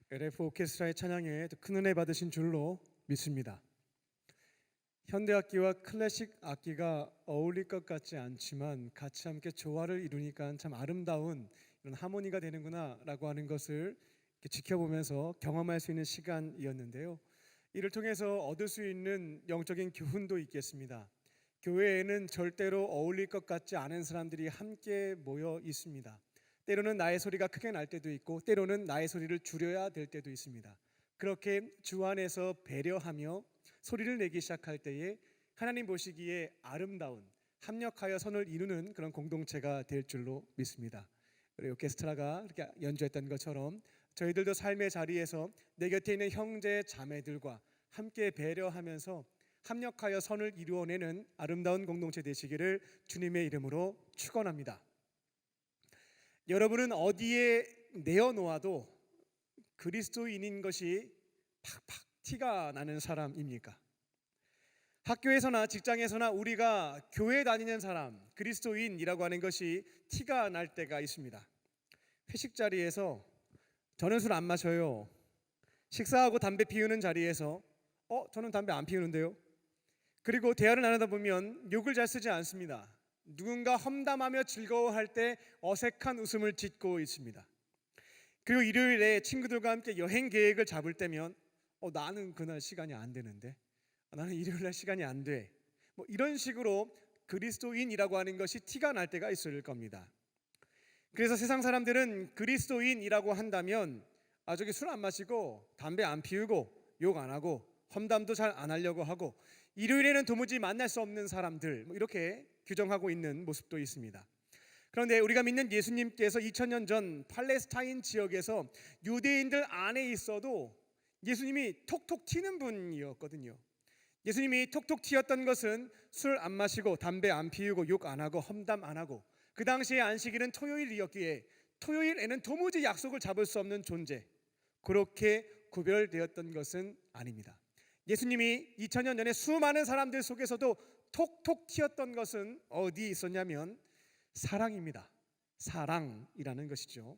LF 오케스트라의 찬양에 큰 은혜 받으신 줄로 믿습니다. 현대악기와 클래식 악기가 어울릴 것 같지 않지만 같이 함께 조화를 이루니까 참 아름다운 이런 하모니가 되는구나 라고 하는 것을 이렇게 지켜보면서 경험할 수 있는 시간이었는데요. 이를 통해서 얻을 수 있는 영적인 교훈도 있겠습니다. 교회에는 절대로 어울릴 것 같지 않은 사람들이 함께 모여 있습니다. 때로는 나의 소리가 크게 날 때도 있고 때로는 나의 소리를 줄여야 될 때도 있습니다. 그렇게 주 안에서 배려하며 소리를 내기 시작할 때에 하나님 보시기에 아름다운 합력하여 선을 이루는 그런 공동체가 될 줄로 믿습니다. 우리 오케스트라가 이렇게 연주했던 것처럼 저희들도 삶의 자리에서 내 곁에 있는 형제 자매들과 함께 배려하면서 합력하여 선을 이루어내는 아름다운 공동체 되시기를 주님의 이름으로 축원합니다. 여러분은 어디에 내어놓아도 그리스도인인 것이 팍팍 티가 나는 사람입니까? 학교에서나 직장에서나 우리가 교회 다니는 사람, 그리스도인이라고 하는 것이 티가 날 때가 있습니다. 회식 자리에서 저는 술 안 마셔요. 식사하고 담배 피우는 자리에서 저는 담배 안 피우는데요. 그리고 대화를 나누다 보면 욕을 잘 쓰지 않습니다. 누군가 험담하며 즐거워할 때 어색한 웃음을 짓고 있습니다. 그리고 일요일에 친구들과 함께 여행 계획을 잡을 때면 나는 그날 시간이 안 되는데, 나는 일요일날 시간이 안 돼. 이런 식으로 그리스도인이라고 하는 것이 티가 날 때가 있을 겁니다. 그래서 세상 사람들은 그리스도인이라고 한다면 저기 술 안 마시고 담배 안 피우고 욕 안 하고 험담도 잘 안 하려고 하고 일요일에는 도무지 만날 수 없는 사람들, 이렇게 규정하고 있는 모습도 있습니다. 그런데 우리가 믿는 예수님께서 2000년 전 팔레스타인 지역에서 유대인들 안에 있어도 예수님이 톡톡 튀는 분이었거든요. 예수님이 톡톡 튀었던 것은 술 안 마시고 담배 안 피우고 욕 안 하고 험담 안 하고, 그 당시에 안식일은 토요일이었기에 토요일에는 도무지 약속을 잡을 수 없는 존재, 그렇게 구별되었던 것은 아닙니다. 예수님이 2000년 전에 수많은 사람들 속에서도 톡톡 튀었던 것은 어디에 있었냐면 사랑입니다. 사랑이라는 것이죠.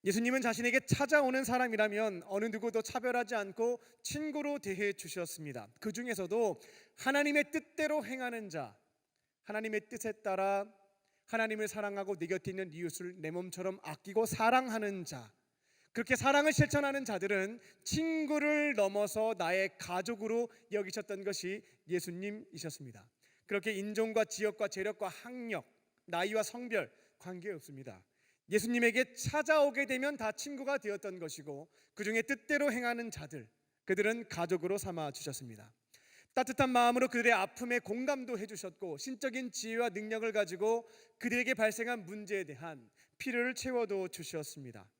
예수님은 자신에게 찾아오는 사람이라면 어느 누구도 차별하지 않고 친구로 대해 주셨습니다. 그 중에서도 하나님의 뜻대로 행하는 자, 하나님의 뜻에 따라 하나님을 사랑하고 내 곁에 있는 이웃을 내 몸처럼 아끼고 사랑하는 자, 그렇게 사랑을 실천하는 자들은 친구를 넘어서 나의 가족으로 여기셨던 것이 예수님이셨습니다. 그렇게 인종과 지역과 재력과 학력, 나이와 성별 관계없습니다. 예수님에게 찾아오게 되면 다 친구가 되었던 것이고, 그 중에 뜻대로 행하는 자들, 그들은 가족으로 삼아 주셨습니다. 따뜻한 마음으로 그들의 아픔에 공감도 해주셨고, 신적인 지혜와 능력을 가지고 그들에게 발생한 문제에 대한 필요를 채워도 주셨습니다.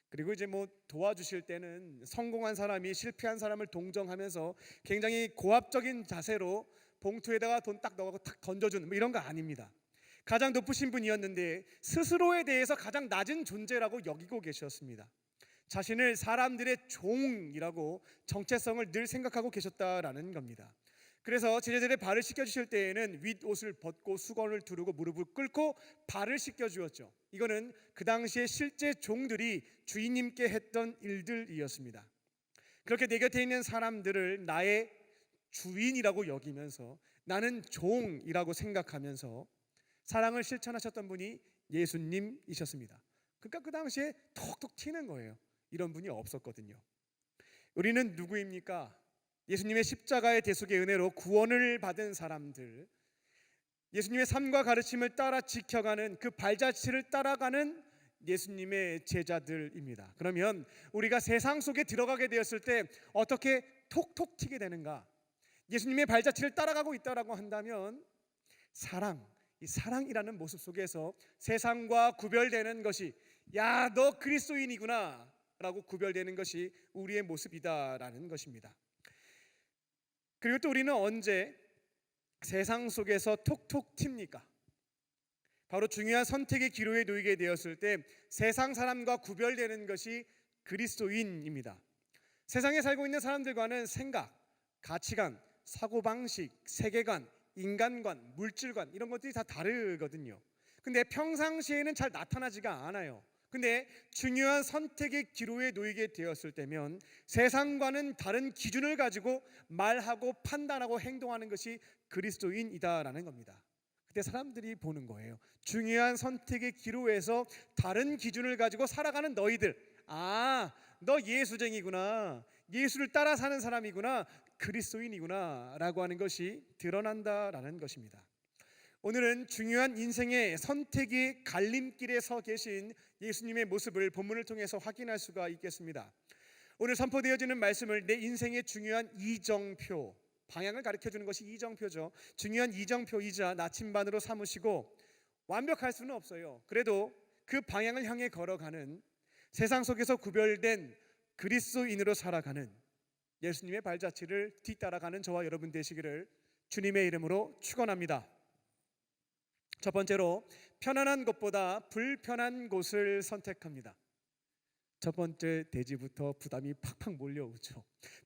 그리고 이제 도와주실 때는 성공한 사람이 실패한 사람을 동정하면서 굉장히 고압적인 자세로 봉투에다가 돈 딱 넣어서 탁 던져주는 이런 거 아닙니다. 가장 높으신 분이었는데 스스로에 대해서 가장 낮은 존재라고 여기고 계셨습니다. 자신을 사람들의 종이라고 정체성을 늘 생각하고 계셨다라는 겁니다. 그래서 제자들의 발을 씻겨주실 때에는 윗옷을 벗고 수건을 두르고 무릎을 꿇고 발을 씻겨주었죠. 이거는 그 당시에 실제 종들이 주인님께 했던 일들이었습니다. 그렇게 내 곁에 있는 사람들을 나의 주인이라고 여기면서 나는 종이라고 생각하면서 사랑을 실천하셨던 분이 예수님이셨습니다. 그러니까 그 당시에 톡톡 튀는 거예요. 이런 분이 없었거든요. 우리는 누구입니까? 예수님의 십자가의 대속의 은혜로 구원을 받은 사람들, 예수님의 삶과 가르침을 따라 지켜가는 그 발자취를 따라가는 예수님의 제자들입니다. 그러면 우리가 세상 속에 들어가게 되었을 때 어떻게 톡톡 튀게 되는가? 예수님의 발자취를 따라가고 있다라고 한다면 이 사랑이라는 모습 속에서 세상과 구별되는 것이, 야, 너 그리스도인이구나 라고 구별되는 것이 우리의 모습이다라는 것입니다. 그리고 또 우리는 언제 세상 속에서 톡톡 튑니까? 바로 중요한 선택의 기로에 놓이게 되었을 때 세상 사람과 구별되는 것이 그리스도인입니다. 세상에 살고 있는 사람들과는 생각, 가치관, 사고방식, 세계관, 인간관, 물질관 이런 것들이 다 다르거든요. 근데 평상시에는 잘 나타나지가 않아요. 근데 중요한 선택의 기로에 놓이게 되었을 때면 세상과는 다른 기준을 가지고 말하고 판단하고 행동하는 것이 그리스도인이다라는 겁니다. 그때 사람들이 보는 거예요. 중요한 선택의 기로에서 다른 기준을 가지고 살아가는 너희들, 너 예수쟁이구나, 예수를 따라 사는 사람이구나, 그리스도인이구나 라고 하는 것이 드러난다라는 것입니다. 오늘은 중요한 인생의 선택의 갈림길에 서 계신 예수님의 모습을 본문을 통해서 확인할 수가 있겠습니다. 오늘 선포되어지는 말씀을 내 인생의 중요한 이정표, 방향을 가르쳐주는 것이 이정표죠. 중요한 이정표이자 나침반으로 삼으시고, 완벽할 수는 없어요. 그래도 그 방향을 향해 걸어가는, 세상 속에서 구별된 그리스도인으로 살아가는 예수님의 발자취를 뒤따라가는 저와 여러분 되시기를 주님의 이름으로 축원합니다. 첫 번째로, 편안한 곳보다 불편한 곳을 선택합니다. 첫 번째 대지부터 부담이 팍팍 몰려오죠.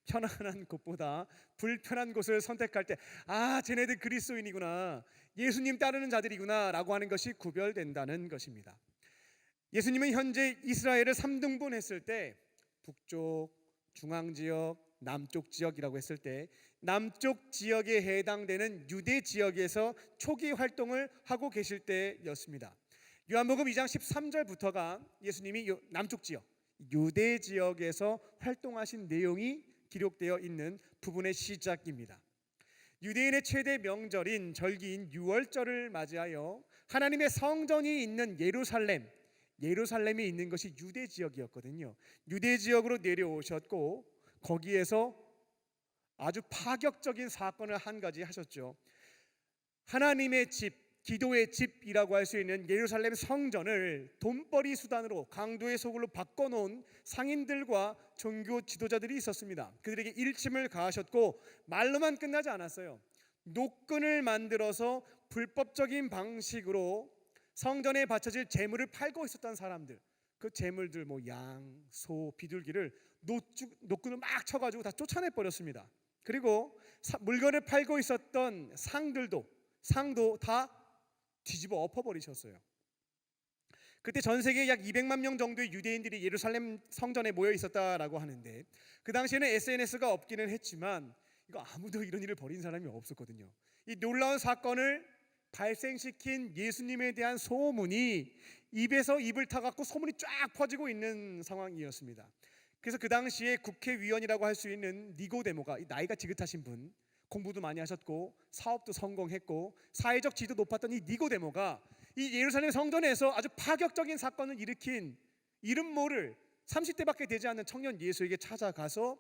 편안한 곳보다 불편한 곳을 선택할 때, 쟤네들 그리스도인이구나, 예수님 따르는 자들이구나 라고 하는 것이 구별된다는 것입니다. 예수님은 현재 이스라엘을 3등분했을 때 북쪽, 중앙지역, 남쪽 지역이라고 했을 때 남쪽 지역에 해당되는 유대 지역에서 초기 활동을 하고 계실 때였습니다. 요한복음 2장 13절부터가 예수님이 남쪽 지역, 유대 지역에서 활동하신 내용이 기록되어 있는 부분의 시작입니다. 유대인의 최대 명절인 절기인 유월절을 맞이하여 하나님의 성전이 있는 예루살렘이 있는 것이 유대 지역이었거든요. 유대 지역으로 내려오셨고 거기에서 아주 파격적인 사건을 한 가지 하셨죠. 하나님의 집, 기도의 집이라고 할 수 있는 예루살렘 성전을 돈벌이 수단으로 강도의 소굴로 바꿔놓은 상인들과 종교 지도자들이 있었습니다. 그들에게 일침을 가하셨고 말로만 끝나지 않았어요. 노끈을 만들어서 불법적인 방식으로 성전에 바쳐질 재물을 팔고 있었던 사람들, 그 재물들 양, 소, 비둘기를 노끈을 막 쳐가지고 다 쫓아내 버렸습니다. 그리고 물건을 팔고 있었던 상도 다 뒤집어 엎어버리셨어요. 그때 전 세계에 약 200만 명 정도의 유대인들이 예루살렘 성전에 모여 있었다라고 하는데, 그 당시에는 SNS가 없기는 했지만 이거 아무도 이런 일을 벌인 사람이 없었거든요. 이 놀라운 사건을 발생시킨 예수님에 대한 소문이 입에서 입을 타갖고 소문이 쫙 퍼지고 있는 상황이었습니다. 그래서 그 당시에 국회의원이라고 할 수 있는 니고데모가, 나이가 지긋하신 분, 공부도 많이 하셨고 사업도 성공했고 사회적 지위도 높았던 이 니고데모가 이 예루살렘 성전에서 아주 파격적인 사건을 일으킨 이름 모를 30대밖에 되지 않는 청년 예수에게 찾아가서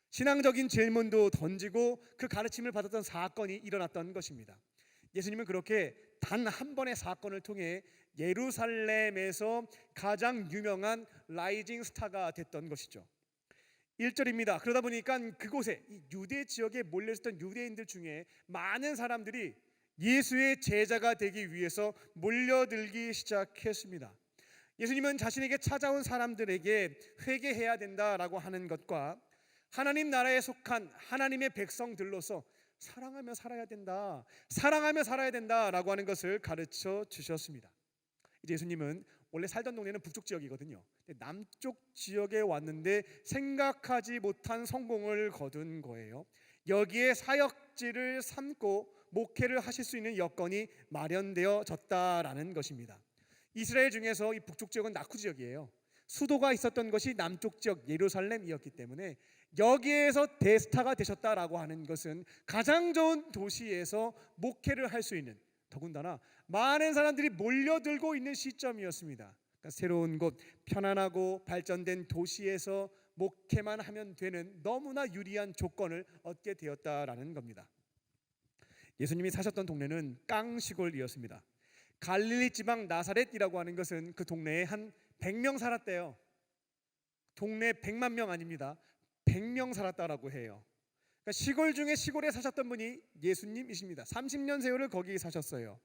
신앙적인 질문도 던지고 그 가르침을 받았던 사건이 일어났던 것입니다. 예수님은 그렇게 단 한 번의 사건을 통해 예루살렘에서 가장 유명한 라이징 스타가 됐던 것이죠. 1절입니다. 그러다 보니까 그곳에 유대 지역에 몰려있었던 유대인들 중에 많은 사람들이 예수의 제자가 되기 위해서 몰려들기 시작했습니다. 예수님은 자신에게 찾아온 사람들에게 회개해야 된다라고 하는 것과 하나님 나라에 속한 하나님의 백성들로서 사랑하며 살아야 된다라고 하는 것을 가르쳐 주셨습니다. 이제 예수님은 원래 살던 동네는 북쪽 지역이거든요. 남쪽 지역에 왔는데 생각하지 못한 성공을 거둔 거예요. 여기에 사역지를 삼고 목회를 하실 수 있는 여건이 마련되어졌다라는 것입니다. 이스라엘 중에서 이 북쪽 지역은 낙후 지역이에요. 수도가 있었던 것이 남쪽 지역 예루살렘이었기 때문에 여기에서 대스타가 되셨다라고 하는 것은 가장 좋은 도시에서 목회를 할 수 있는, 더군다나 많은 사람들이 몰려들고 있는 시점이었습니다. 그러니까 새로운 곳, 편안하고 발전된 도시에서 목회만 하면 되는 너무나 유리한 조건을 얻게 되었다라는 겁니다. 예수님이 사셨던 동네는 깡시골이었습니다. 갈릴리 지방 나사렛이라고 하는 것은 그 동네에 한 100명 살았대요. 동네 100만 명 아닙니다. 100명 살았다라고 해요. 그러니까 시골 중에 시골에 사셨던 분이 예수님이십니다. 30년 세월을 거기 사셨어요.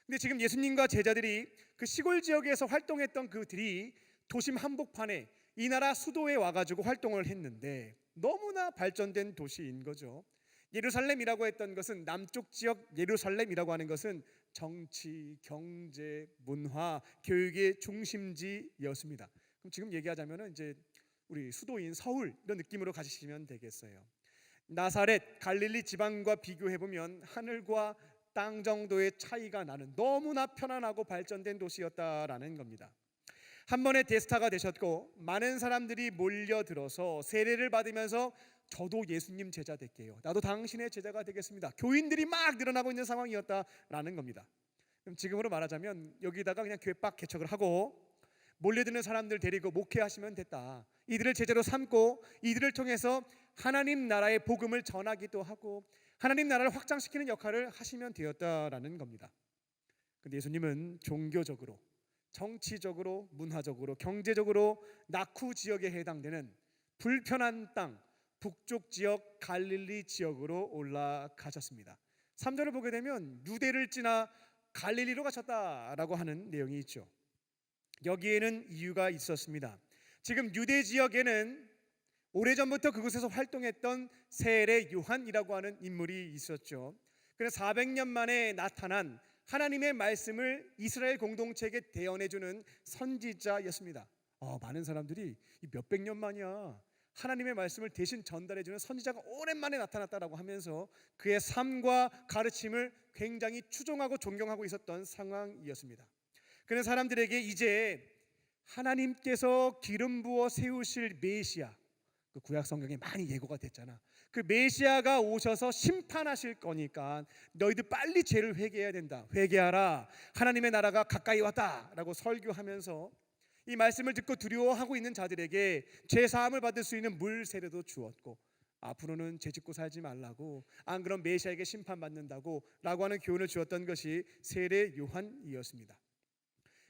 근데 지금 예수님과 제자들이 그 시골 지역에서 활동했던 그들이 도심 한복판에 이 나라 수도에 와가지고 활동을 했는데 너무나 발전된 도시인 거죠. 예루살렘이라고 했던 것은, 남쪽 지역 예루살렘이라고 하는 것은 정치, 경제, 문화, 교육의 중심지였습니다. 그럼 지금 얘기하자면은 이제 우리 수도인 서울 이런 느낌으로 가지시면 되겠어요. 나사렛, 갈릴리 지방과 비교해 보면 하늘과 땅 정도의 차이가 나는 너무나 편안하고 발전된 도시였다라는 겁니다. 한 번에 대스타가 되셨고 많은 사람들이 몰려들어서 세례를 받으면서 저도 예수님 제자 될게요, 나도 당신의 제자가 되겠습니다, 교인들이 막 늘어나고 있는 상황이었다라는 겁니다. 그럼 지금으로 말하자면 여기다가 그냥 교회 빡 개척을 하고 몰려드는 사람들 데리고 목회하시면 됐다, 이들을 제자로 삼고 이들을 통해서 하나님 나라의 복음을 전하기도 하고 하나님 나라를 확장시키는 역할을 하시면 되었다라는 겁니다. 근데 예수님은 종교적으로, 정치적으로, 문화적으로, 경제적으로 낙후 지역에 해당되는 불편한 땅, 북쪽 지역 갈릴리 지역으로 올라가셨습니다. 3절을 보게 되면 유대를 지나 갈릴리로 가셨다라고 하는 내용이 있죠. 여기에는 이유가 있었습니다. 지금 유대 지역에는 오래전부터 그곳에서 활동했던 세례 요한이라고 하는 인물이 있었죠. 그래서 400년 만에 나타난 하나님의 말씀을 이스라엘 공동체에게 대언해주는 선지자였습니다. 많은 사람들이 몇백 년 만이야, 하나님의 말씀을 대신 전달해주는 선지자가 오랜만에 나타났다라고 하면서 그의 삶과 가르침을 굉장히 추종하고 존경하고 있었던 상황이었습니다. 그런 사람들에게 이제 하나님께서 기름 부어 세우실 메시아, 그 구약 성경에 많이 예고가 됐잖아. 그 메시아가 오셔서 심판하실 거니까 너희들 빨리 죄를 회개해야 된다, 회개하라, 하나님의 나라가 가까이 왔다라고 설교하면서 이 말씀을 듣고 두려워하고 있는 자들에게 죄 사함을 받을 수 있는 물 세례도 주었고 앞으로는 죄 짓고 살지 말라고, 안 그럼 메시아에게 심판받는다고 라고 하는 교훈을 주었던 것이 세례 요한이었습니다.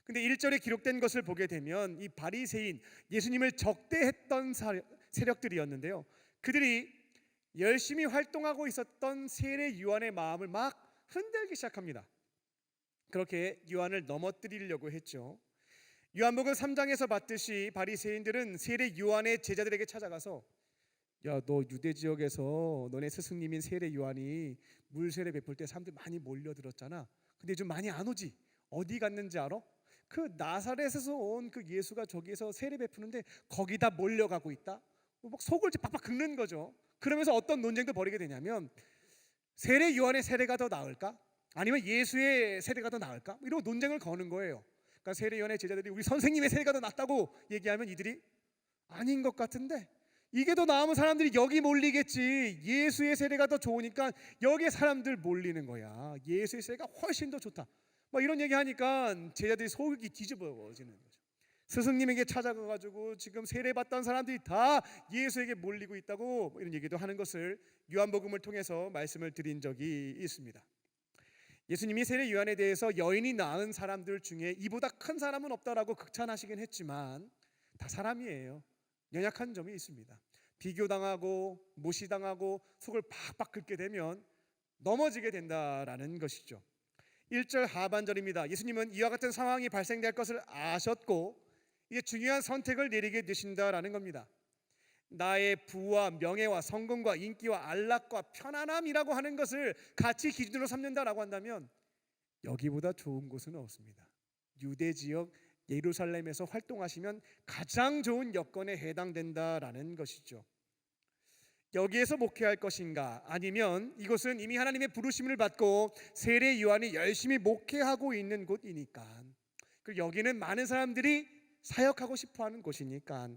근데 1절에 기록된 것을 보게 되면 이 바리새인, 예수님을 적대했던 세력들이었는데요, 그들이 열심히 활동하고 있었던 세례 요한의 마음을 막 흔들기 시작합니다. 그렇게 요한을 넘어뜨리려고 했죠. 요한복음 3장에서 봤듯이 바리새인들은 세례 요한의 제자들에게 찾아가서 야, 너 유대 지역에서 너네 스승님인 세례 요한이 물 세례 베풀 때 사람들 많이 몰려들었잖아. 근데 좀 많이 안 오지? 어디 갔는지 알아? 그 나사렛에서 온 그 예수가 저기에서 세례 베푸는데 거기다 몰려가고 있다. 막 속을 팍팍 긁는 거죠. 그러면서 어떤 논쟁도 벌이게 되냐면 세례 요한의 세례가 더 나을까? 아니면 예수의 세례가 더 나을까? 이러고 논쟁을 거는 거예요. 그러니까 세례 요한의 제자들이 우리 선생님의 세례가 더 낫다고 얘기하면 이들이 아닌 것 같은데 이게 더 나으면 사람들이 여기 몰리겠지, 예수의 세례가 더 좋으니까 여기에 사람들 몰리는 거야, 예수의 세례가 훨씬 더 좋다, 막 이런 얘기하니까 제자들이 속이 뒤집어지는 거죠. 스승님에게 찾아가가지고 지금 세례받던 사람들이 다 예수에게 몰리고 있다고 이런 얘기도 하는 것을 요한복음을 통해서 말씀을 드린 적이 있습니다. 예수님이 세례 요한에 대해서 여인이 낳은 사람들 중에 이보다 큰 사람은 없다라고 극찬하시긴 했지만 다 사람이에요. 연약한 점이 있습니다. 비교당하고 무시당하고 속을 팍팍 긁게 되면 넘어지게 된다라는 것이죠. 1절 하반절입니다. 예수님은 이와 같은 상황이 발생될 것을 아셨고 이제 중요한 선택을 내리게 되신다라는 겁니다. 나의 부와 명예와 성공과 인기와 안락과 편안함이라고 하는 것을 같이 기준으로 삼는다라고 한다면 여기보다 좋은 곳은 없습니다. 유대 지역 예루살렘에서 활동하시면 가장 좋은 여건에 해당된다라는 것이죠. 여기에서 목회할 것인가, 아니면 이곳은 이미 하나님의 부르심을 받고 세례 요한이 열심히 목회하고 있는 곳이니까, 그리고 여기는 많은 사람들이 사역하고 싶어하는 곳이니까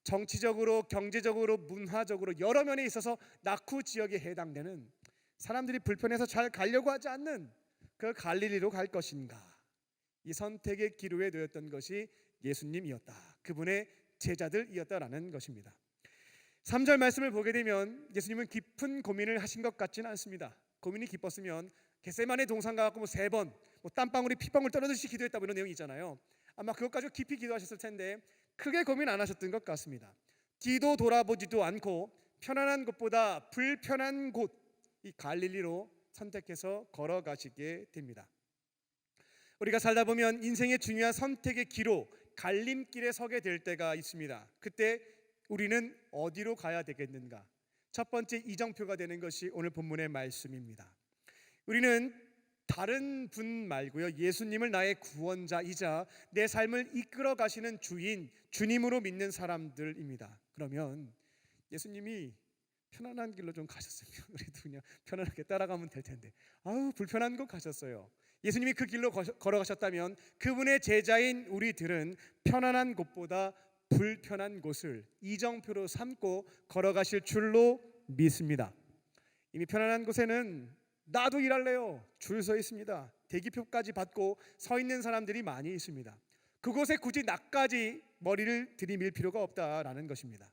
정치적으로, 경제적으로, 문화적으로 여러 면에 있어서 낙후 지역에 해당되는 사람들이 불편해서 잘 가려고 하지 않는 그 갈릴리로 갈 것인가, 이 선택의 기로에 놓였던 것이 예수님이었다, 그분의 제자들이었다라는 것입니다. 3절 말씀을 보게 되면 예수님은 깊은 고민을 하신 것 같지는 않습니다. 고민이 깊었으면 겟세마네 동산 가갖고 3번 땀방울이 피방울 떨어지듯이 기도했다 이런 내용이 있잖아요. 아마 그것 가지고 깊이 기도하셨을 텐데 크게 고민 안 하셨던 것 같습니다. 뒤도 돌아보지도 않고 편안한 곳보다 불편한 곳, 이 갈릴리로 선택해서 걸어가시게 됩니다. 우리가 살다 보면 인생의 중요한 선택의 기로, 갈림길에 서게 될 때가 있습니다. 그때 우리는 어디로 가야 되겠는가? 첫 번째 이정표가 되는 것이 오늘 본문의 말씀입니다. 우리는 다른 분 말고요, 예수님을 나의 구원자이자 내 삶을 이끌어 가시는 주인, 주님으로 믿는 사람들입니다. 그러면 예수님이 편안한 길로 좀 가셨으면 우리도 그냥 편안하게 따라가면 될 텐데, 불편한 곳 가셨어요. 예수님이 그 길로 걸어가셨다면 그분의 제자인 우리들은 편안한 곳보다 불편한 곳을 이정표로 삼고 걸어가실 줄로 믿습니다. 이미 편안한 곳에는 나도 일할래요 줄 서 있습니다. 대기표까지 받고 서 있는 사람들이 많이 있습니다. 그곳에 굳이 나까지 머리를 들이밀 필요가 없다라는 것입니다.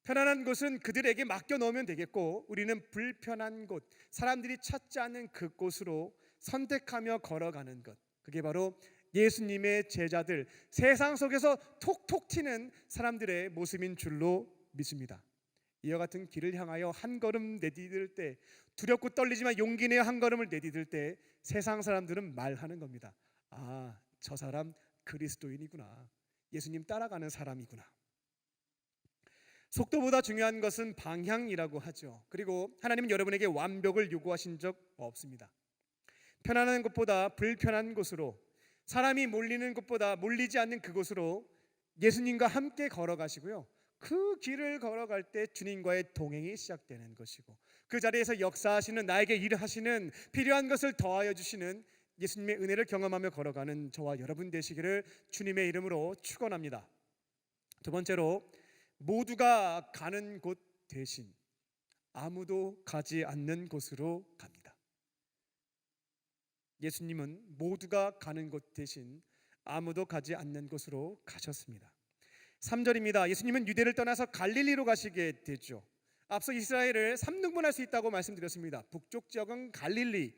편안한 곳은 그들에게 맡겨 놓으면 되겠고, 우리는 불편한 곳, 사람들이 찾지 않는 그곳으로 선택하며 걸어가는 것, 그게 바로 예수님의 제자들, 세상 속에서 톡톡 튀는 사람들의 모습인 줄로 믿습니다. 이와 같은 길을 향하여 한 걸음 내디딜 때, 두렵고 떨리지만 용기 내어 한 걸음을 내디딜 때 세상 사람들은 말하는 겁니다. 저 사람 그리스도인이구나, 예수님 따라가는 사람이구나. 속도보다 중요한 것은 방향이라고 하죠. 그리고 하나님은 여러분에게 완벽을 요구하신 적 없습니다. 편안한 곳보다 불편한 곳으로, 사람이 몰리는 곳보다 몰리지 않는 그곳으로 예수님과 함께 걸어가시고요, 그 길을 걸어갈 때 주님과의 동행이 시작되는 것이고, 그 자리에서 역사하시는, 나에게 일하시는, 필요한 것을 더하여 주시는 예수님의 은혜를 경험하며 걸어가는 저와 여러분 되시기를 주님의 이름으로 축원합니다. 두 번째로, 모두가 가는 곳 대신 아무도 가지 않는 곳으로 갑니다. 예수님은 모두가 가는 곳 대신 아무도 가지 않는 곳으로 가셨습니다. 3절입니다. 예수님은 유대를 떠나서 갈릴리로 가시게 되죠. 앞서 이스라엘을 3등분할 수 있다고 말씀드렸습니다. 북쪽 지역은 갈릴리,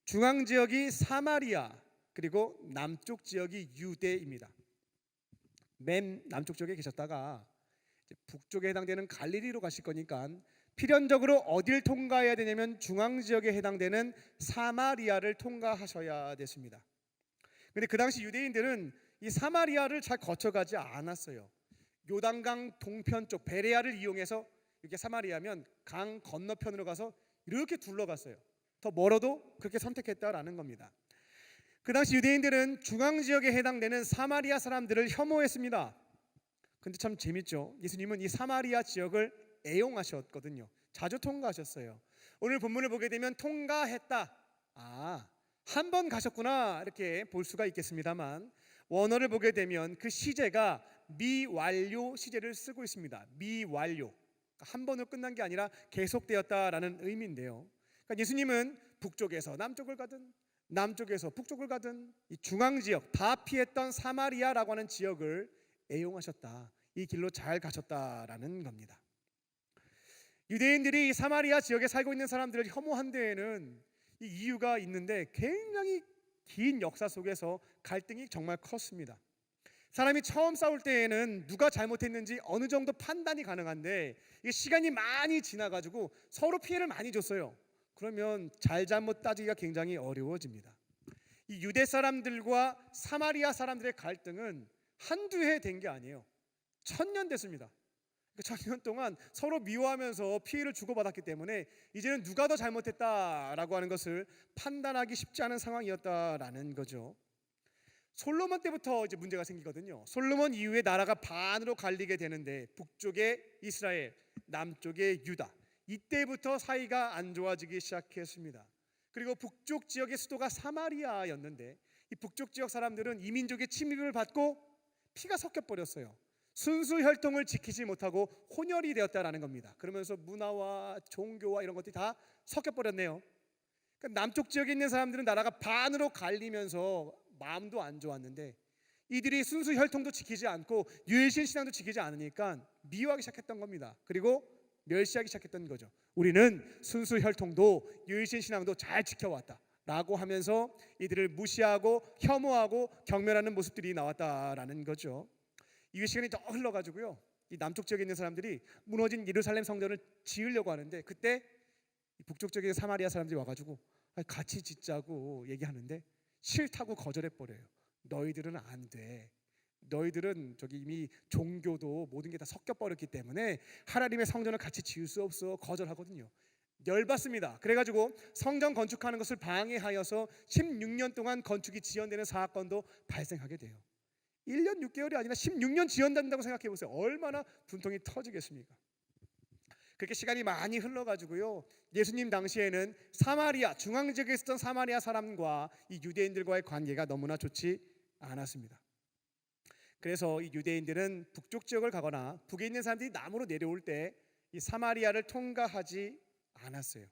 중앙 지역이 사마리아, 그리고 남쪽 지역이 유대입니다. 맨 남쪽 지역에 계셨다가 북쪽에 해당되는 갈릴리로 가실 거니까 필연적으로 어딜 통과해야 되냐면 중앙 지역에 해당되는 사마리아를 통과하셔야 됐습니다. 그런데 그 당시 유대인들은 이 사마리아를 잘 거쳐가지 않았어요. 요단강 동편 쪽 베레아를 이용해서 이렇게 사마리아면 강 건너편으로 가서 이렇게 둘러갔어요. 더 멀어도 그렇게 선택했다라는 겁니다. 그 당시 유대인들은 중앙 지역에 해당되는 사마리아 사람들을 혐오했습니다. 근데 참 재밌죠. 예수님은 이 사마리아 지역을 애용하셨거든요. 자주 통과하셨어요. 오늘 본문을 보게 되면 통과했다, 한 번 가셨구나 이렇게 볼 수가 있겠습니다만, 원어를 보게 되면 그 시제가 미완료 시제를 쓰고 있습니다. 미완료, 한 번으로 끝난 게 아니라 계속되었다라는 의미인데요. 그러니까 예수님은 북쪽에서 남쪽을 가든 남쪽에서 북쪽을 가든 이 중앙 지역, 다 피했던 사마리아라고 하는 지역을 애용하셨다, 이 길로 잘 가셨다라는 겁니다. 유대인들이 사마리아 지역에 살고 있는 사람들을 혐오한 데에는 이 이유가 있는데, 굉장히 긴 역사 속에서 갈등이 정말 컸습니다. 사람이 처음 싸울 때에는 누가 잘못했는지 어느 정도 판단이 가능한데, 이게 시간이 많이 지나가지고 서로 피해를 많이 줬어요. 그러면 잘잘못 따지기가 굉장히 어려워집니다. 이 유대 사람들과 사마리아 사람들의 갈등은 한두 해 된 게 아니에요. 1000년 됐습니다. 1000년 동안 서로 미워하면서 피해를 주고받았기 때문에 이제는 누가 더 잘못했다라고 하는 것을 판단하기 쉽지 않은 상황이었다라는 거죠. 솔로몬 때부터 이제 문제가 생기거든요. 솔로몬 이후에 나라가 반으로 갈리게 되는데, 북쪽에 이스라엘, 남쪽에 유다, 이때부터 사이가 안 좋아지기 시작했습니다. 그리고 북쪽 지역의 수도가 사마리아였는데, 이 북쪽 지역 사람들은 이민족의 침입을 받고 피가 섞여버렸어요. 순수 혈통을 지키지 못하고 혼혈이 되었다라는 겁니다. 그러면서 문화와 종교와 이런 것들이 다 섞여버렸네요. 그러니까 남쪽 지역에 있는 사람들은 나라가 반으로 갈리면서 마음도 안 좋았는데, 이들이 순수 혈통도 지키지 않고 유일신 신앙도 지키지 않으니까 미워하기 시작했던 겁니다. 그리고 멸시하기 시작했던 거죠. 우리는 순수 혈통도 유일신 신앙도 잘 지켜왔다 라고 하면서 이들을 무시하고 혐오하고 경멸하는 모습들이 나왔다라는 거죠. 이후 시간이 더 흘러가지고요, 이 남쪽 지역에 있는 사람들이 무너진 예루살렘 성전을 지으려고 하는데, 그때 북쪽 지역에 사마리아 사람들이 와가지고 같이 짓자고 얘기하는데 싫다고 거절해버려요. 너희들은 안 돼. 너희들은 저기 이미 종교도 모든 게 다 섞여버렸기 때문에 하나님의 성전을 같이 지을 수 없어, 거절하거든요. 열받습니다. 그래가지고 성전 건축하는 것을 방해하여서 16년 동안 건축이 지연되는 사건도 발생하게 돼요. 1년 6개월이 아니라 16년 지연된다고 생각해 보세요. 얼마나 분통이 터지겠습니까? 그렇게 시간이 많이 흘러가지고요, 예수님 당시에는 사마리아, 중앙 지역에 있었던 사마리아 사람과 이 유대인들과의 관계가 너무나 좋지 않았습니다. 그래서 이 유대인들은 북쪽 지역을 가거나 북에 있는 사람들이 남으로 내려올 때 이 사마리아를 통과하지 않았어요.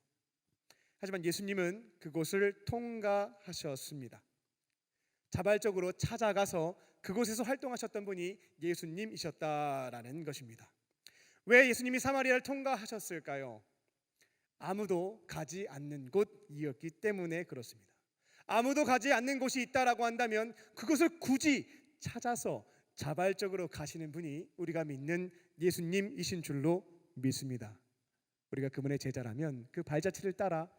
하지만 예수님은 그곳을 통과하셨습니다. 자발적으로 찾아가서 그곳에서 활동하셨던 분이 예수님이셨다라는 것입니다. 왜 예수님이 사마리아를 통과하셨을까요? 아무도 가지 않는 곳이었기 때문에 그렇습니다. 아무도 가지 않는 곳이 있다라고 한다면 그것을 굳이 찾아서 자발적으로 가시는 분이 우리가 믿는 예수님이신 줄로 믿습니다. 우리가 그분의 제자라면 그 발자취를 따라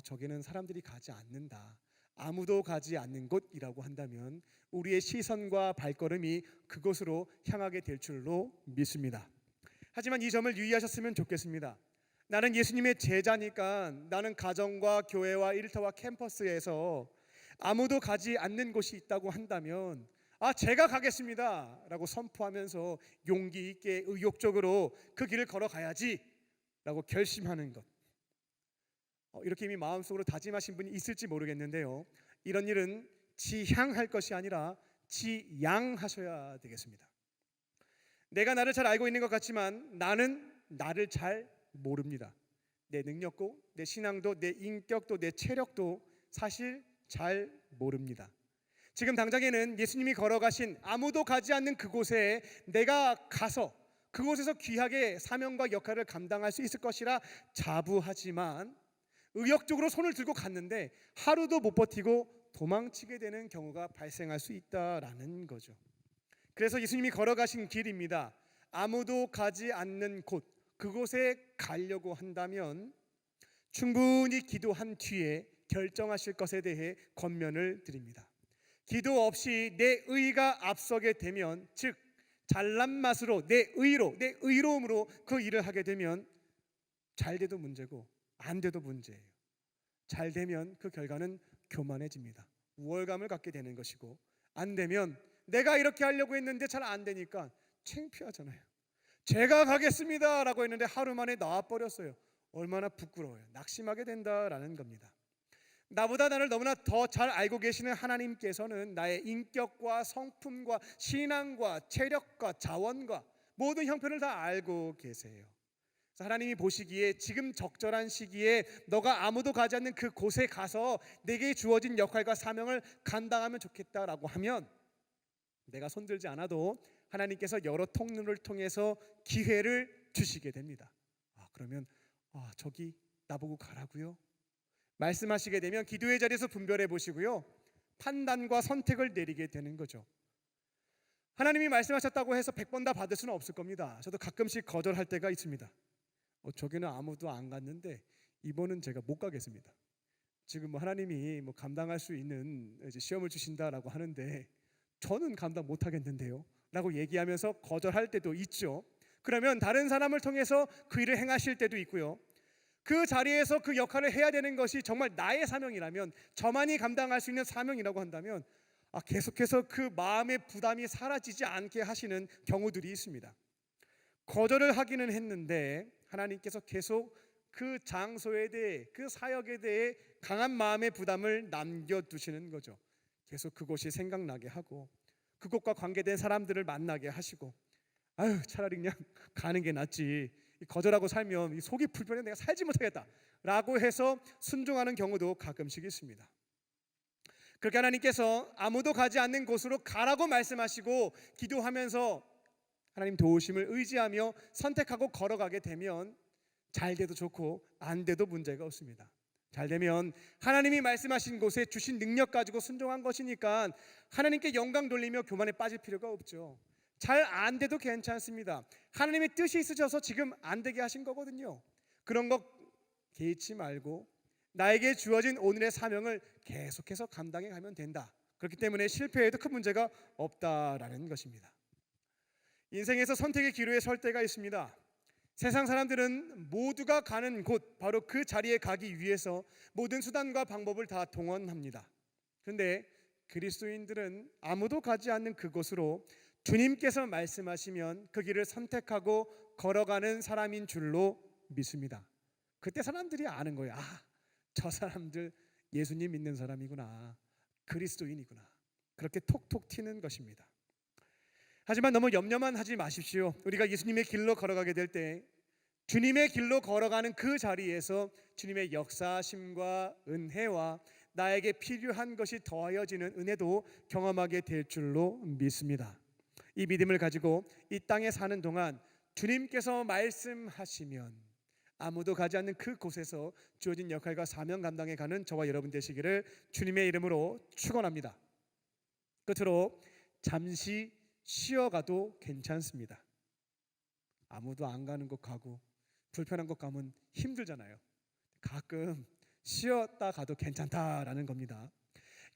저기는 사람들이 가지 않는다, 아무도 가지 않는 곳이라고 한다면 우리의 시선과 발걸음이 그곳으로 향하게 될 줄로 믿습니다. 하지만 이 점을 유의하셨으면 좋겠습니다. 나는 예수님의 제자니까 나는 가정과 교회와 일터와 캠퍼스에서 아무도 가지 않는 곳이 있다고 한다면 제가 가겠습니다 라고 선포하면서 용기 있게 의욕적으로 그 길을 걸어가야지 라고 결심하는 것, 이렇게 이미 마음속으로 다짐하신 분이 있을지 모르겠는데요, 이런 일은 지향할 것이 아니라 지양하셔야 되겠습니다. 내가 나를 잘 알고 있는 것 같지만 나는 나를 잘 모릅니다. 내 능력도, 내 신앙도, 내 인격도, 내 체력도 사실 잘 모릅니다. 지금 당장에는 예수님이 걸어가신 아무도 가지 않는 그곳에 내가 가서 그곳에서 귀하게 사명과 역할을 감당할 수 있을 것이라 자부하지만 의욕적으로 손을 들고 갔는데 하루도 못 버티고 도망치게 되는 경우가 발생할 수 있다라는 거죠. 그래서 예수님이 걸어가신 길입니다. 아무도 가지 않는 곳, 그곳에 가려고 한다면 충분히 기도한 뒤에 결정하실 것에 대해 권면을 드립니다. 기도 없이 내 의가 앞서게 되면, 즉 잘난 맛으로 내 의로, 내 의로움으로 그 일을 하게 되면 잘 돼도 문제고 안 돼도 문제예요. 잘 되면 그 결과는 교만해집니다. 우월감을 갖게 되는 것이고, 안 되면 내가 이렇게 하려고 했는데 잘 안 되니까 창피하잖아요. 제가 가겠습니다 라고 했는데 하루 만에 나와버렸어요. 얼마나 부끄러워요. 낙심하게 된다라는 겁니다. 나보다 나를 너무나 더 잘 알고 계시는 하나님께서는 나의 인격과 성품과 신앙과 체력과 자원과 모든 형편을 다 알고 계세요. 하나님이 보시기에 지금 적절한 시기에 너가 아무도 가지 않는 그 곳에 가서 내게 주어진 역할과 사명을 감당하면 좋겠다라고 하면 내가 손들지 않아도 하나님께서 여러 통로를 통해서 기회를 주시게 됩니다. 그러면 저기 나보고 가라고요? 말씀하시게 되면 기도의 자리에서 분별해 보시고요, 판단과 선택을 내리게 되는 거죠. 하나님이 말씀하셨다고 해서 100번 다 받을 수는 없을 겁니다. 저도 가끔씩 거절할 때가 있습니다. 저기는 아무도 안 갔는데 이번은 제가 못 가겠습니다. 지금 하나님이 감당할 수 있는 시험을 주신다라고 하는데 저는 감당 못 하겠는데요 라고 얘기하면서 거절할 때도 있죠. 그러면 다른 사람을 통해서 그 일을 행하실 때도 있고요, 그 자리에서 그 역할을 해야 되는 것이 정말 나의 사명이라면, 저만이 감당할 수 있는 사명이라고 한다면 계속해서 그 마음의 부담이 사라지지 않게 하시는 경우들이 있습니다. 거절을 하기는 했는데 하나님께서 계속 그 장소에 대해, 그 사역에 대해 강한 마음의 부담을 남겨두시는 거죠. 계속 그곳이 생각나게 하고 그곳과 관계된 사람들을 만나게 하시고, 차라리 그냥 가는 게 낫지, 거절하고 살면 속이 불편해 내가 살지 못하겠다 라고 해서 순종하는 경우도 가끔씩 있습니다. 그렇게 하나님께서 아무도 가지 않는 곳으로 가라고 말씀하시고 기도하면서 하나님 도우심을 의지하며 선택하고 걸어가게 되면 잘 돼도 좋고 안 돼도 문제가 없습니다. 잘 되면 하나님이 말씀하신 곳에 주신 능력 가지고 순종한 것이니까 하나님께 영광 돌리며 교만에 빠질 필요가 없죠. 잘 안 돼도 괜찮습니다. 하나님의 뜻이 있으셔서 지금 안 되게 하신 거거든요. 그런 거 개의치 말고 나에게 주어진 오늘의 사명을 계속해서 감당해 가면 된다. 그렇기 때문에 실패해도 큰 문제가 없다라는 것입니다. 인생에서 선택의 기로에 설 때가 있습니다. 세상 사람들은 모두가 가는 곳, 바로 그 자리에 가기 위해서 모든 수단과 방법을 다 동원합니다. 그런데 그리스도인들은 아무도 가지 않는 그곳으로 주님께서 말씀하시면 그 길을 선택하고 걸어가는 사람인 줄로 믿습니다. 그때 사람들이 아는 거예요. 저 사람들 예수님 믿는 사람이구나, 그리스도인이구나. 그렇게 톡톡 튀는 것입니다. 하지만 너무 염려만 하지 마십시오. 우리가 예수님의 길로 걸어가게 될 때 주님의 길로 걸어가는 그 자리에서 주님의 역사하심과 은혜와 나에게 필요한 것이 더하여지는 은혜도 경험하게 될 줄로 믿습니다. 이 믿음을 가지고 이 땅에 사는 동안 주님께서 말씀하시면 아무도 가지 않는 그곳에서 주어진 역할과 사명 감당해 가는 저와 여러분 되시기를 주님의 이름으로 축원합니다. 끝으로 잠시 쉬어가도 괜찮습니다. 아무도 안 가는 곳 가고 불편한 곳 가면 힘들잖아요. 가끔 쉬었다 가도 괜찮다라는 겁니다.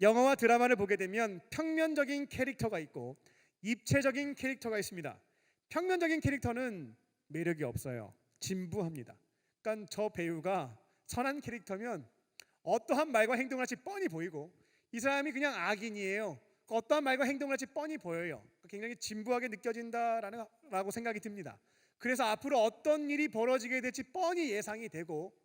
영화와 드라마를 보게 되면 평면적인 캐릭터가 있고 입체적인 캐릭터가 있습니다. 평면적인 캐릭터는 매력이 없어요. 진부합니다. 그러니까 저 배우가 선한 캐릭터면 어떠한 말과 행동을 할지 뻔히 보이고, 이 사람이 그냥 악인이에요. 어떠한 말과 행동을 할지 뻔히 보여요. 굉장히 진부하게 느껴진다라고 생각이 듭니다. 그래서 앞으로 어떤 일이 벌어지게 될지 뻔히 예상이 되고,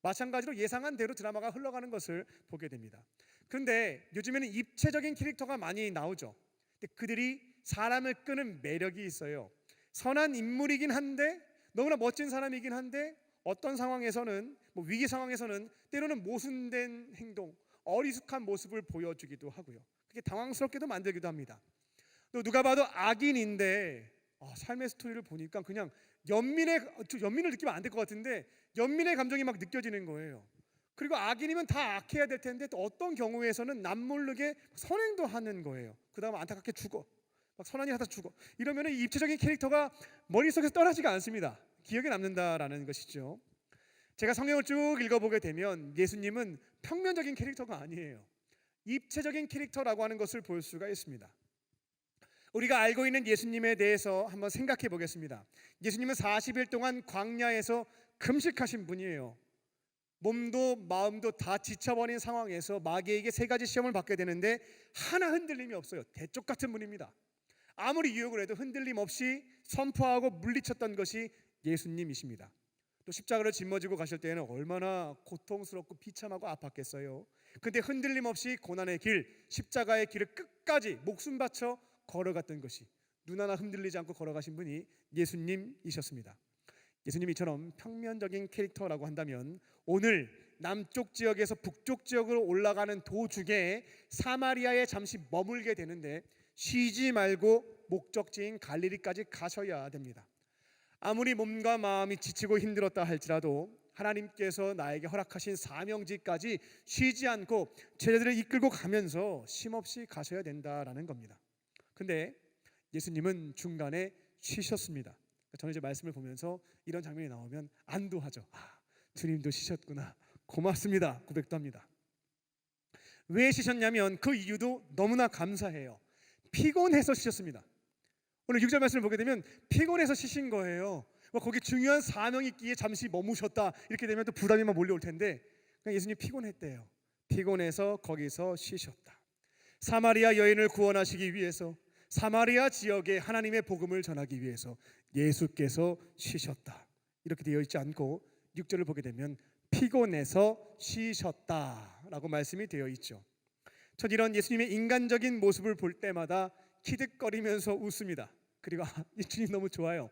마찬가지로 예상한 대로 드라마가 흘러가는 것을 보게 됩니다. 그런데 요즘에는 입체적인 캐릭터가 많이 나오죠. 근데 그들이 사람을 끄는 매력이 있어요. 선한 인물이긴 한데, 너무나 멋진 사람이긴 한데, 어떤 상황에서는 위기 상황에서는 때로는 모순된 행동, 어리숙한 모습을 보여주기도 하고요. 그게 당황스럽게도 만들기도 합니다. 또 누가 봐도 악인인데 삶의 스토리를 보니까 그냥 연민을 느끼면 안 될 것 같은데 연민의 감정이 막 느껴지는 거예요. 그리고 악인이면 다 악해야 될 텐데 또 어떤 경우에서는 남모르게 선행도 하는 거예요. 그 다음 안타깝게 죽어, 막 선한 일 하다 죽어. 이러면 이 입체적인 캐릭터가 머릿속에서 떠나지가 않습니다. 기억에 남는다라는 것이죠. 제가 성경을 쭉 읽어보게 되면 예수님은 평면적인 캐릭터가 아니에요. 입체적인 캐릭터라고 하는 것을 볼 수가 있습니다. 우리가 알고 있는 예수님에 대해서 한번 생각해 보겠습니다. 예수님은 40일 동안 광야에서 금식하신 분이에요. 몸도 마음도 다 지쳐버린 상황에서 마귀에게 3가지 시험을 받게 되는데 하나 흔들림이 없어요. 대쪽 같은 분입니다. 아무리 유혹을 해도 흔들림 없이 선포하고 물리쳤던 것이 예수님이십니다. 또 십자가를 짊어지고 가실 때에는 얼마나 고통스럽고 비참하고 아팠겠어요. 근데 흔들림 없이 고난의 길, 십자가의 길을 끝까지 목숨 바쳐 걸어갔던 것이, 눈 하나 흔들리지 않고 걸어가신 분이 예수님이셨습니다. 예수님이 이처럼 평면적인 캐릭터라고 한다면 오늘 남쪽 지역에서 북쪽 지역으로 올라가는 도중에 사마리아에 잠시 머물게 되는데 쉬지 말고 목적지인 갈릴리까지 가셔야 됩니다. 아무리 몸과 마음이 지치고 힘들었다 할지라도 하나님께서 나에게 허락하신 사명지까지 쉬지 않고 제자들을 이끌고 가면서 쉼없이 가셔야 된다라는 겁니다. 근데 예수님은 중간에 쉬셨습니다. 저는 이제 말씀을 보면서 이런 장면이 나오면 안도하죠. 주님도 쉬셨구나, 고맙습니다 고백도 합니다. 왜 쉬셨냐면 그 이유도 너무나 감사해요. 피곤해서 쉬셨습니다. 오늘 6절 말씀을 보게 되면 피곤해서 쉬신 거예요. 거기 중요한 사명이 있기에 잠시 머무셨다 이렇게 되면 또 부담이 막 몰려올 텐데 예수님 피곤했대요. 피곤해서 거기서 쉬셨다. 사마리아 여인을 구원하시기 위해서, 사마리아 지역에 하나님의 복음을 전하기 위해서 예수께서 쉬셨다 이렇게 되어 있지 않고 6절을 보게 되면 피곤해서 쉬셨다라고 말씀이 되어 있죠. 전 이런 예수님의 인간적인 모습을 볼 때마다 키득거리면서 웃습니다. 그리고 이 주님 너무 좋아요.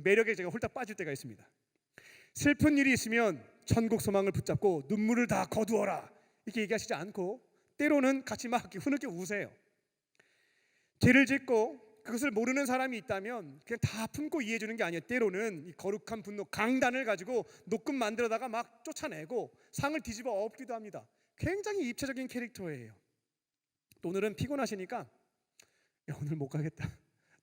매력에 제가 홀딱 빠질 때가 있습니다. 슬픈 일이 있으면 천국 소망을 붙잡고 눈물을 다 거두어라 이렇게 얘기하시지 않고 때로는 같이 막 흐느껴 우세요. 죄를 짓고 그것을 모르는 사람이 있다면 그냥 다 품고 이해해 주는 게 아니에요. 때로는 이 거룩한 분노, 강단을 가지고 노금 만들어다가 막 쫓아내고 상을 뒤집어 엎기도 합니다. 굉장히 입체적인 캐릭터예요. 또 오늘은 피곤하시니까 오늘 못 가겠다,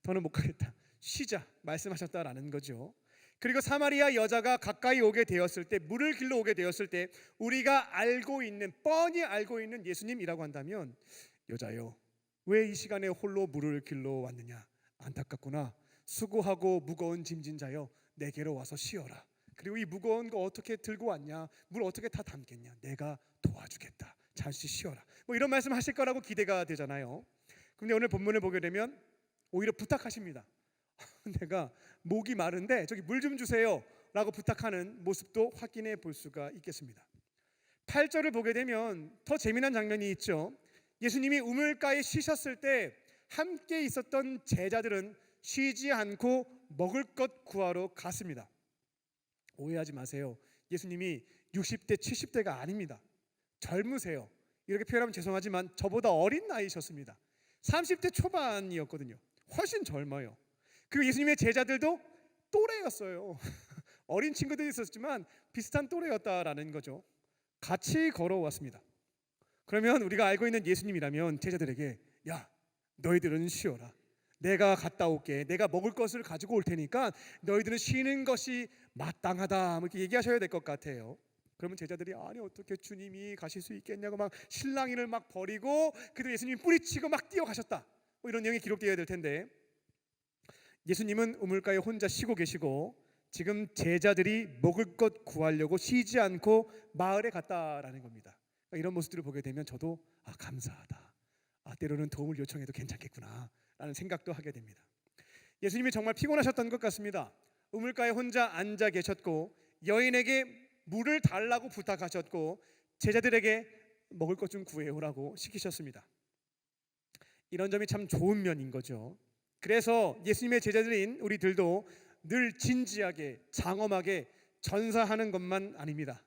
더는 못 가겠다, 쉬자 말씀하셨다라는 거죠. 그리고 사마리아 여자가 가까이 오게 되었을 때, 물을 길러 오게 되었을 때 우리가 알고 있는, 뻔히 알고 있는 예수님이라고 한다면 여자여 왜 이 시간에 홀로 물을 길러 왔느냐, 안타깝구나, 수고하고 무거운 짐진 자여 내게로 와서 쉬어라. 그리고 이 무거운 거 어떻게 들고 왔냐? 물 어떻게 다 담겠냐? 내가 도와주겠다. 잠시 쉬어라. 뭐 이런 말씀 하실 거라고 기대가 되잖아요. 근데 오늘 본문을 보게 되면 오히려 부탁하십니다. 내가 목이 마른데 저기 물 좀 주세요 라고 부탁하는 모습도 확인해 볼 수가 있겠습니다. 8절을 보게 되면 더 재미난 장면이 있죠. 예수님이 우물가에 쉬셨을 때 함께 있었던 제자들은 쉬지 않고 먹을 것 구하러 갔습니다. 오해하지 마세요. 예수님이 60대 70대가 아닙니다. 젊으세요. 이렇게 표현하면 죄송하지만 저보다 어린 나이셨습니다. 30대 초반이었거든요. 훨씬 젊어요. 그리고 예수님의 제자들도 또래였어요. 어린 친구들이 있었지만 비슷한 또래였다라는 거죠. 같이 걸어왔습니다. 그러면 우리가 알고 있는 예수님이라면 제자들에게 야, 너희들은 쉬어라. 내가 갔다 올게. 내가 먹을 것을 가지고 올 테니까 너희들은 쉬는 것이 마땅하다. 이렇게 얘기하셔야 될 것 같아요. 그러면 제자들이 아니 어떻게 주님이 가실 수 있겠냐고 막 실랑이를 막 벌이고 그래도 예수님이 뿌리치고 막 뛰어가셨다. 뭐 이런 내용이 기록되어야 될 텐데 예수님은 우물가에 혼자 쉬고 계시고 지금 제자들이 먹을 것 구하려고 쉬지 않고 마을에 갔다라는 겁니다. 그러니까 이런 모습들을 보게 되면 저도 감사하다. 때로는 도움을 요청해도 괜찮겠구나 라는 생각도 하게 됩니다. 예수님이 정말 피곤하셨던 것 같습니다. 우물가에 혼자 앉아 계셨고 여인에게 물을 달라고 부탁하셨고 제자들에게 먹을 것 좀 구해오라고 시키셨습니다. 이런 점이 참 좋은 면인 거죠. 그래서 예수님의 제자들인 우리들도 늘 진지하게 장엄하게 전사하는 것만 아닙니다.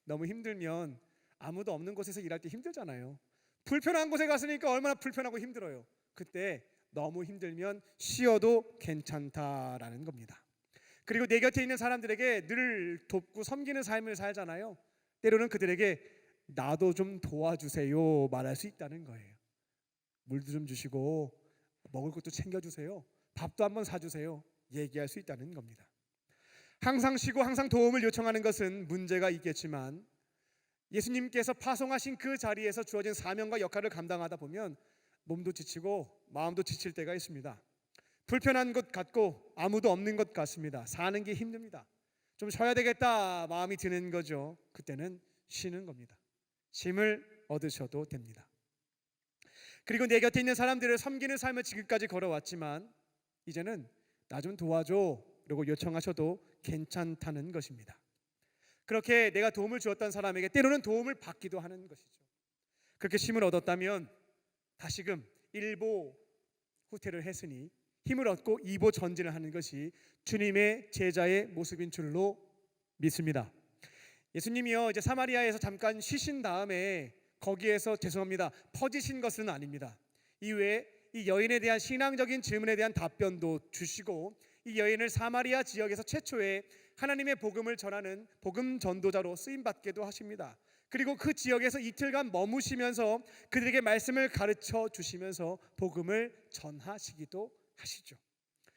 너무 힘들면 아무도 없는 곳에서 일할 때 힘들잖아요. 불편한 곳에 갔으니까 얼마나 불편하고 힘들어요. 그때 너무 힘들면 쉬어도 괜찮다라는 겁니다. 그리고 내 곁에 있는 사람들에게 늘 돕고 섬기는 삶을 살잖아요. 때로는 그들에게 나도 좀 도와주세요 말할 수 있다는 거예요. 물도 좀 주시고 먹을 것도 챙겨주세요. 밥도 한번 사주세요. 얘기할 수 있다는 겁니다. 항상 쉬고 항상 도움을 요청하는 것은 문제가 있겠지만 예수님께서 파송하신 그 자리에서 주어진 사명과 역할을 감당하다 보면 몸도 지치고 마음도 지칠 때가 있습니다. 불편한 것 같고 아무도 없는 것 같습니다. 사는 게 힘듭니다. 좀 쉬어야 되겠다 마음이 드는 거죠. 그때는 쉬는 겁니다. 쉼을 얻으셔도 됩니다. 그리고 내 곁에 있는 사람들을 섬기는 삶을 지금까지 걸어왔지만 이제는 나 좀 도와줘 라고 요청하셔도 괜찮다는 것입니다. 그렇게 내가 도움을 주었던 사람에게 때로는 도움을 받기도 하는 것이죠. 그렇게 쉼을 얻었다면 다시금 일보 후퇴를 했으니 힘을 얻고 이보 전진을 하는 것이 주님의 제자의 모습인 줄로 믿습니다. 예수님이요 이제 사마리아에서 잠깐 쉬신 다음에 거기에서 죄송합니다 퍼지신 것은 아닙니다. 이외에 이 여인에 대한 신앙적인 질문에 대한 답변도 주시고 이 여인을 사마리아 지역에서 최초의 하나님의 복음을 전하는 복음 전도자로 쓰임 받게도 하십니다. 그리고 그 지역에서 이틀간 머무시면서 그들에게 말씀을 가르쳐 주시면서 복음을 전하시기도 하시죠.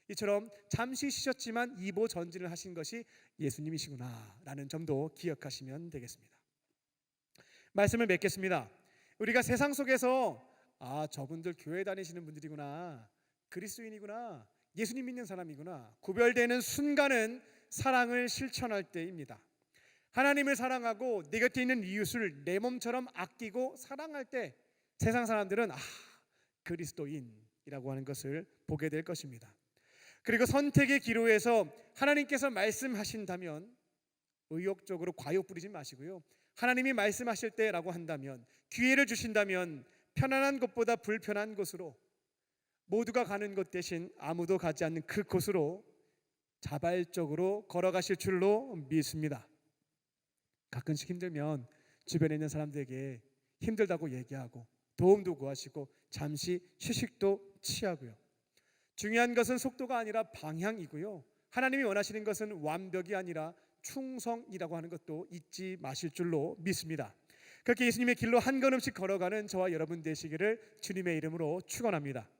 이처럼 잠시 쉬셨지만 이보 전진을 하신 것이 예수님이시구나라는 점도 기억하시면 되겠습니다. 말씀을 맺겠습니다. 우리가 세상 속에서 저분들 교회 다니시는 분들이구나, 그리스도인이구나, 예수님 믿는 사람이구나 구별되는 순간은 사랑을 실천할 때입니다. 하나님을 사랑하고 내 곁에 있는 이웃을 내 몸처럼 아끼고 사랑할 때 세상 사람들은 그리스도인이라고 하는 것을 보게 될 것입니다. 그리고 선택의 기로에서 하나님께서 말씀하신다면 의욕적으로 과욕 부리지 마시고요. 하나님이 말씀하실 때라고 한다면 기회를 주신다면 편안한 곳보다 불편한 곳으로 모두가 가는 곳 대신 아무도 가지 않는 그 곳으로 자발적으로 걸어가실 줄로 믿습니다. 가끔씩 힘들면 주변에 있는 사람들에게 힘들다고 얘기하고 도움도 구하시고 잠시 휴식도 취하고요. 중요한 것은 속도가 아니라 방향이고요. 하나님이 원하시는 것은 완벽이 아니라 충성이라고 하는 것도 잊지 마실 줄로 믿습니다. 그렇게 예수님의 길로 한 걸음씩 걸어가는 저와 여러분 되시기를 주님의 이름으로 축원합니다.